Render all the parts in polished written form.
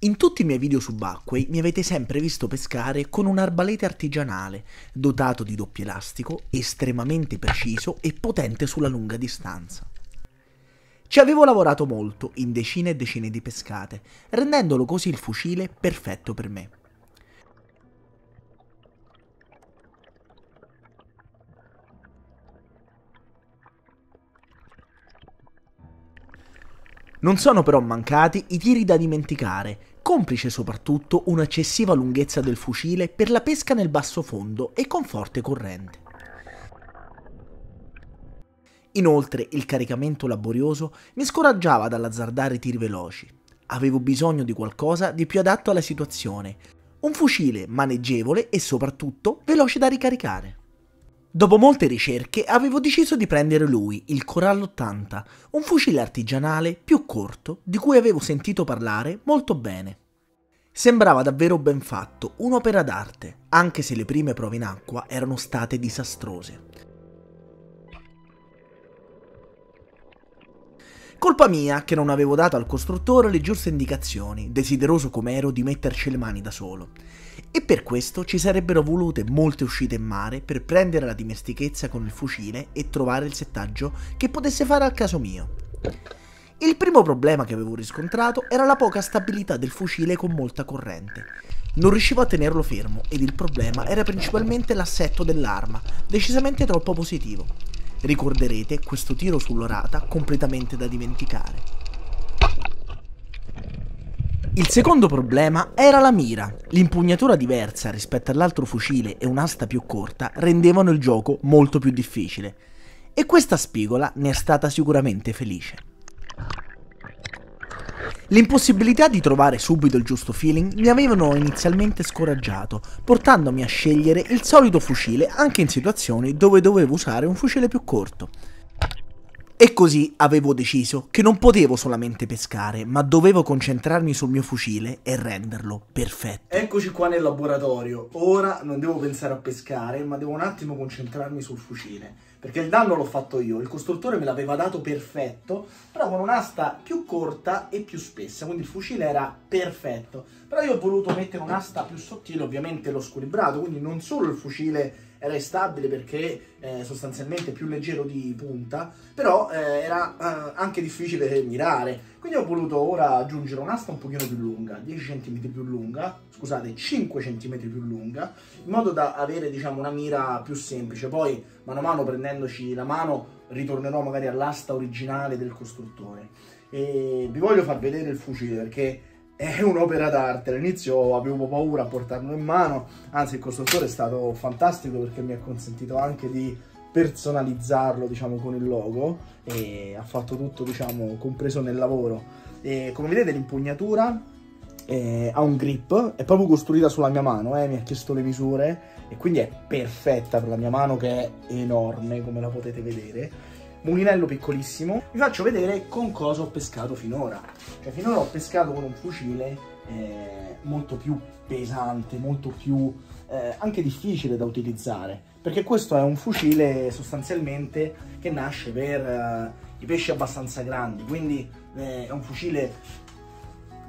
In tutti i miei video subacquei mi avete sempre visto pescare con un arbalete artigianale, dotato di doppio elastico, estremamente preciso e potente sulla lunga distanza. Ci avevo lavorato molto, in decine e decine di pescate, rendendolo così il fucile perfetto per me. Non sono però mancati i tiri da dimenticare, complice soprattutto un'eccessiva lunghezza del fucile per la pesca nel basso fondo e con forte corrente. Inoltre il caricamento laborioso mi scoraggiava dall'azzardare tiri veloci. Avevo bisogno di qualcosa di più adatto alla situazione, un fucile maneggevole e soprattutto veloce da ricaricare. Dopo molte ricerche avevo deciso di prendere lui, il Coral 80, un fucile artigianale più corto di cui avevo sentito parlare molto bene. Sembrava davvero ben fatto, un'opera d'arte, anche se le prime prove in acqua erano state disastrose. Colpa mia che non avevo dato al costruttore le giuste indicazioni, desideroso com'ero di metterci le mani da solo. E per questo ci sarebbero volute molte uscite in mare per prendere la dimestichezza con il fucile e trovare il settaggio che potesse fare al caso mio. Il primo problema che avevo riscontrato era la poca stabilità del fucile con molta corrente. Non riuscivo a tenerlo fermo ed il problema era principalmente l'assetto dell'arma, decisamente troppo positivo. Ricorderete questo tiro sull'orata completamente da dimenticare. Il secondo problema era la mira. L'impugnatura diversa rispetto all'altro fucile e un'asta più corta rendevano il gioco molto più difficile. E questa spigola ne è stata sicuramente felice. L'impossibilità di trovare subito il giusto feeling mi avevano inizialmente scoraggiato, portandomi a scegliere il solito fucile anche in situazioni dove dovevo usare un fucile più corto. E così avevo deciso che non potevo solamente pescare, ma dovevo concentrarmi sul mio fucile e renderlo perfetto. Eccoci qua nel laboratorio. Ora non devo pensare a pescare, ma devo un attimo concentrarmi sul fucile, perché il danno l'ho fatto io. Il costruttore me l'aveva dato perfetto, però con un'asta più corta e più spessa, quindi il fucile era perfetto. Però io ho voluto mettere un'asta più sottile, ovviamente l'ho squilibrato, quindi non solo il fucile era instabile perché sostanzialmente più leggero di punta, però era anche difficile mirare. Quindi ho voluto ora aggiungere un'asta un pochino più lunga, 10 cm più lunga, scusate, 5 cm più lunga, in modo da avere, diciamo, una mira più semplice. Poi mano a mano, prendendoci la mano, ritornerò magari all'asta originale del costruttore. E vi voglio far vedere il fucile perché è un'opera d'arte. All'inizio avevo paura a portarlo in mano, anzi il costruttore è stato fantastico perché mi ha consentito anche di personalizzarlo, diciamo, con il logo, e ha fatto tutto, diciamo, compreso nel lavoro. E come vedete l'impugnatura ha un grip, è proprio costruita sulla mia mano, mi ha chiesto le misure e quindi è perfetta per la mia mano che è enorme, come la potete vedere. Mulinello piccolissimo. Vi faccio vedere con cosa ho pescato finora. Cioè finora ho pescato con un fucile molto più pesante, molto più anche difficile da utilizzare, perché questo è un fucile sostanzialmente che nasce per i pesci abbastanza grandi, quindi è un fucile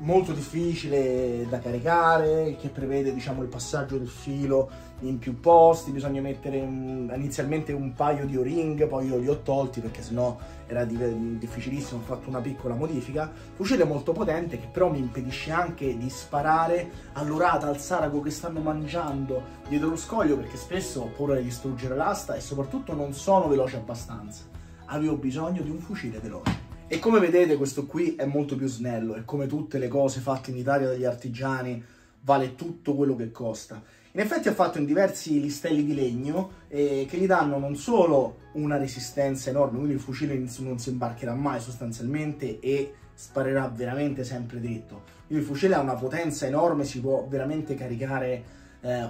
molto difficile da caricare, che prevede, diciamo, il passaggio del filo in più posti. Bisogna mettere inizialmente un paio di o-ring, poi io li ho tolti perché sennò era difficilissimo, ho fatto una piccola modifica. Fucile molto potente che però mi impedisce anche di sparare all'orata, al sarago che stanno mangiando dietro lo scoglio, perché spesso ho paura di distruggere l'asta e soprattutto non sono veloce abbastanza. Avevo bisogno di un fucile veloce. E come vedete questo qui è molto più snello e come tutte le cose fatte in Italia dagli artigiani vale tutto quello che costa. In effetti ho fatto in diversi listelli di legno che gli danno non solo una resistenza enorme, quindi il fucile non si imbarcherà mai sostanzialmente e sparerà veramente sempre dritto. Quindi il fucile ha una potenza enorme, si può veramente caricare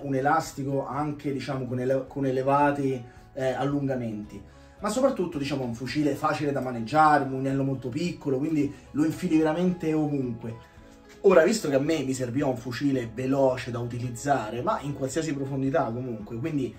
un elastico anche, diciamo, con elevati allungamenti. Ma soprattutto, diciamo, è un fucile facile da maneggiare, un mulinello molto piccolo, quindi lo infili veramente ovunque. Ora, visto che a me mi serviva un fucile veloce da utilizzare, ma in qualsiasi profondità comunque, quindi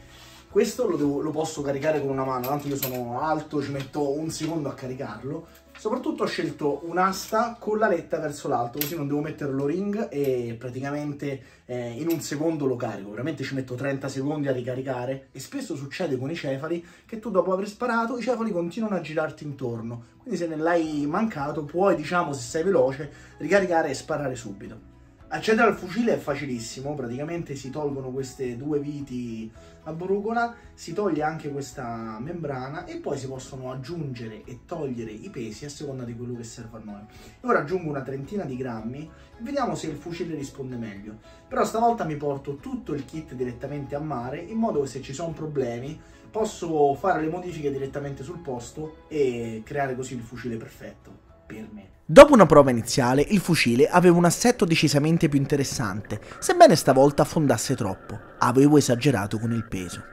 Questo lo posso caricare con una mano, tanto io sono alto, ci metto un secondo a caricarlo. Soprattutto ho scelto un'asta con la letta verso l'alto, così non devo mettere l'o-ring e praticamente in un secondo lo carico. Veramente ci metto 30 secondi a ricaricare e spesso succede con i cefali che tu dopo aver sparato i cefali continuano a girarti intorno. Quindi se ne l'hai mancato puoi, diciamo, se sei veloce, ricaricare e sparare subito. Accedere al fucile è facilissimo, praticamente si tolgono queste due viti a brugola, si toglie anche questa membrana e poi si possono aggiungere e togliere i pesi a seconda di quello che serve a noi. Ora aggiungo una trentina di grammi e vediamo se il fucile risponde meglio. Però stavolta mi porto tutto il kit direttamente a mare in modo che se ci sono problemi posso fare le modifiche direttamente sul posto e creare così il fucile perfetto per me. Dopo una prova iniziale, il fucile aveva un assetto decisamente più interessante, sebbene stavolta affondasse troppo. Avevo esagerato con il peso.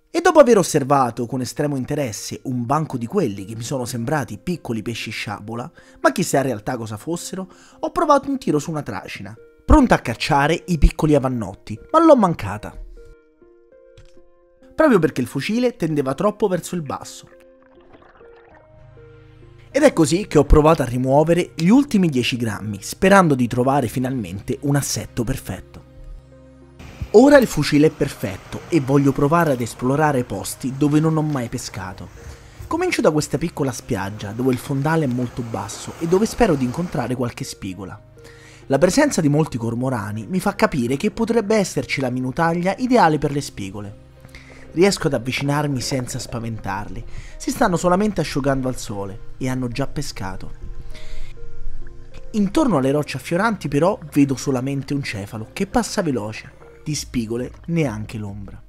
E dopo aver osservato con estremo interesse un banco di quelli che mi sono sembrati piccoli pesci sciabola, ma chissà in realtà cosa fossero, ho provato un tiro su una tracina, pronta a cacciare i piccoli avannotti, ma l'ho mancata. Proprio perché il fucile tendeva troppo verso il basso. Ed è così che ho provato a rimuovere gli ultimi 10 grammi, sperando di trovare finalmente un assetto perfetto. Ora il fucile è perfetto e voglio provare ad esplorare posti dove non ho mai pescato. Comincio da questa piccola spiaggia dove il fondale è molto basso e dove spero di incontrare qualche spigola. La presenza di molti cormorani mi fa capire che potrebbe esserci la minutaglia ideale per le spigole. Riesco ad avvicinarmi senza spaventarli, si stanno solamente asciugando al sole e hanno già pescato. Intorno alle rocce affioranti però vedo solamente un cefalo che passa veloce, di spigole neanche l'ombra.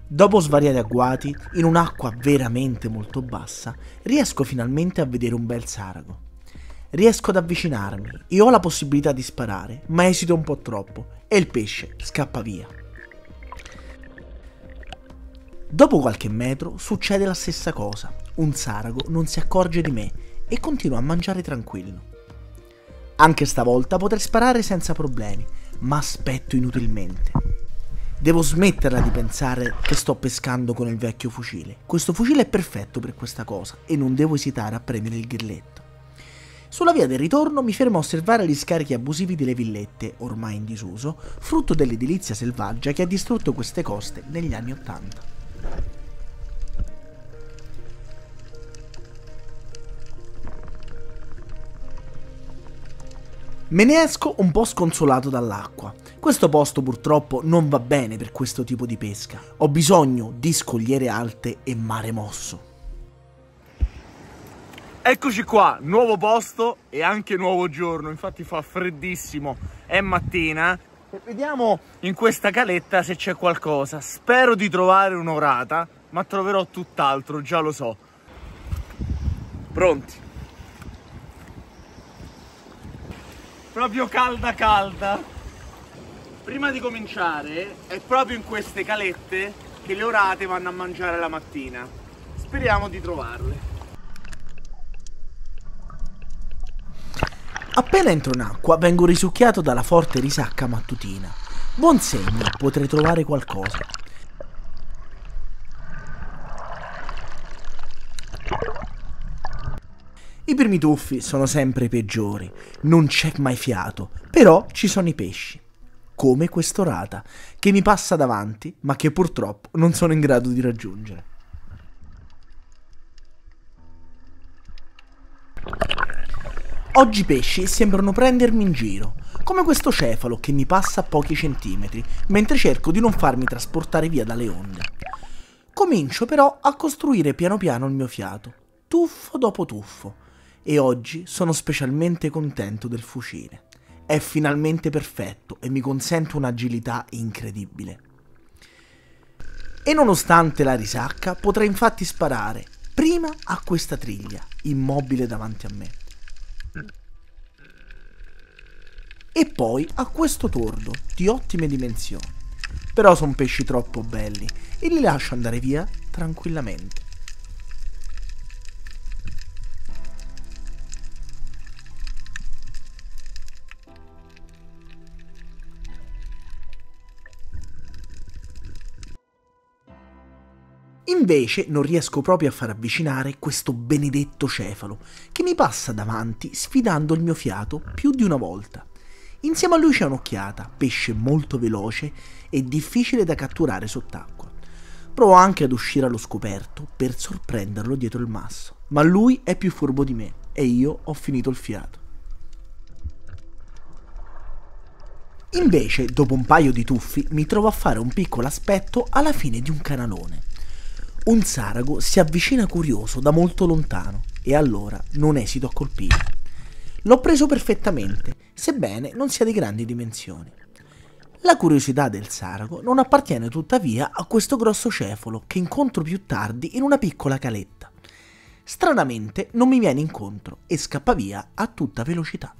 Dopo svariati agguati, in un'acqua veramente molto bassa, riesco finalmente a vedere un bel sarago. Riesco ad avvicinarmi e ho la possibilità di sparare, ma esito un po' troppo e il pesce scappa via. Dopo qualche metro succede la stessa cosa. Un sarago non si accorge di me e continua a mangiare tranquillo. Anche stavolta potrei sparare senza problemi, ma aspetto inutilmente. Devo smetterla di pensare che sto pescando con il vecchio fucile. Questo fucile è perfetto per questa cosa e non devo esitare a premere il grilletto. Sulla via del ritorno mi fermo a osservare gli scarichi abusivi delle villette, ormai in disuso, frutto dell'edilizia selvaggia che ha distrutto queste coste negli anni '80. Me ne esco un po' sconsolato dall'acqua. Questo posto purtroppo non va bene per questo tipo di pesca. Ho bisogno di scogliere alte e mare mosso. Eccoci qua, nuovo posto e anche nuovo giorno, infatti fa freddissimo, è mattina e vediamo in questa caletta se c'è qualcosa. Spero di trovare un'orata, ma troverò tutt'altro, già lo so. Pronti? Proprio calda calda. Prima di cominciare è proprio in queste calette che le orate vanno a mangiare la mattina. Speriamo di trovarle. Appena entro in acqua vengo risucchiato dalla forte risacca mattutina. Buon segno, potrei trovare qualcosa. I primi tuffi sono sempre i peggiori, non c'è mai fiato, però ci sono i pesci. Come quest'orata, che mi passa davanti, ma che purtroppo non sono in grado di raggiungere. Oggi i pesci sembrano prendermi in giro, come questo cefalo che mi passa a pochi centimetri, mentre cerco di non farmi trasportare via dalle onde. Comincio però a costruire piano piano il mio fiato, tuffo dopo tuffo, e oggi sono specialmente contento del fucile. È finalmente perfetto e mi consente un'agilità incredibile. E nonostante la risacca, potrei infatti sparare prima a questa triglia, immobile davanti a me. E poi a questo tordo di ottime dimensioni. Però sono pesci troppo belli e li lascio andare via tranquillamente. Invece non riesco proprio a far avvicinare questo benedetto cefalo, che mi passa davanti sfidando il mio fiato più di una volta. Insieme a lui c'è un'occhiata, pesce molto veloce e difficile da catturare sott'acqua. Provo anche ad uscire allo scoperto per sorprenderlo dietro il masso, ma lui è più furbo di me e io ho finito il fiato. Invece, dopo un paio di tuffi, mi trovo a fare un piccolo aspetto alla fine di un canalone. Un sarago si avvicina curioso da molto lontano e allora non esito a colpire. L'ho preso perfettamente, sebbene non sia di grandi dimensioni. La curiosità del sarago non appartiene tuttavia a questo grosso cefalo che incontro più tardi in una piccola caletta. Stranamente non mi viene incontro e scappa via a tutta velocità.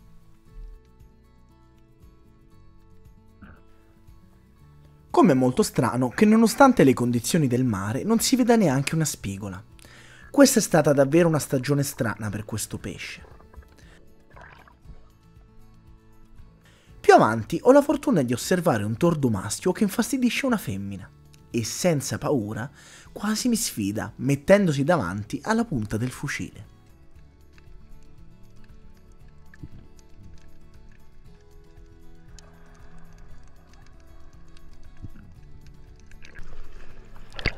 Come è molto strano che nonostante le condizioni del mare non si veda neanche una spigola. Questa è stata davvero una stagione strana per questo pesce. Più avanti ho la fortuna di osservare un tordo maschio che infastidisce una femmina e senza paura quasi mi sfida mettendosi davanti alla punta del fucile.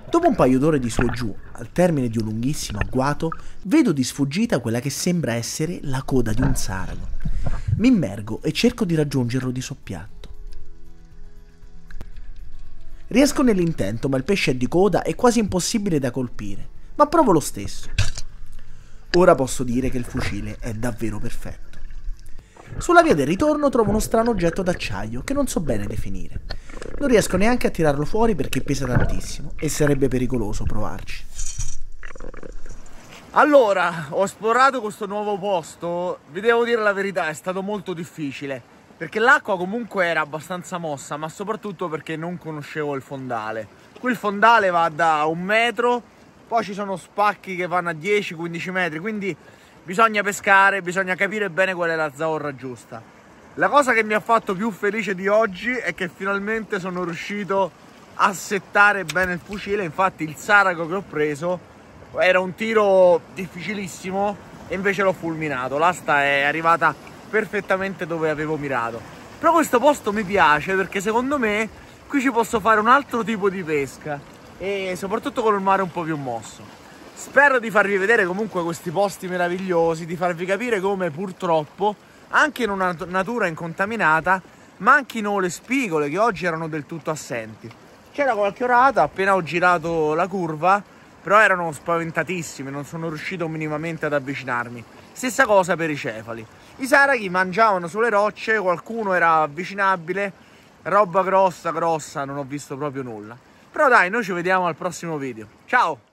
Dopo un paio d'ore di su e giù, al termine di un lunghissimo agguato, vedo di sfuggita quella che sembra essere la coda di un sarago. Mi immergo e cerco di raggiungerlo di soppiatto. Riesco nell'intento, ma il pesce è di coda e quasi impossibile da colpire, ma provo lo stesso. Ora posso dire che il fucile è davvero perfetto. Sulla via del ritorno trovo uno strano oggetto d'acciaio che non so bene definire. Non riesco neanche a tirarlo fuori perché pesa tantissimo e sarebbe pericoloso provarci. Allora, ho esplorato questo nuovo posto, vi devo dire la verità, è stato molto difficile, perché l'acqua comunque era abbastanza mossa, ma soprattutto perché non conoscevo il fondale. Qui il fondale va da 1 metro, poi ci sono spacchi che vanno a 10-15 metri, quindi bisogna pescare, bisogna capire bene qual è la zavorra giusta. La cosa che mi ha fatto più felice di oggi è che finalmente sono riuscito a settare bene il fucile. Infatti il sarago che ho preso era un tiro difficilissimo e invece l'ho fulminato. L'asta è arrivata perfettamente dove avevo mirato. Però questo posto mi piace perché secondo me qui ci posso fare un altro tipo di pesca e soprattutto con il mare un po' più mosso. Spero di farvi vedere comunque questi posti meravigliosi, di farvi capire come purtroppo anche in una natura incontaminata manchino le spigole che oggi erano del tutto assenti. C'era qualche orata appena ho girato la curva, però erano spaventatissimi, non sono riuscito minimamente ad avvicinarmi. Stessa cosa per i cefali. I saraghi mangiavano sulle rocce, qualcuno era avvicinabile, roba grossa, non ho visto proprio nulla. Però dai, noi ci vediamo al prossimo video. Ciao!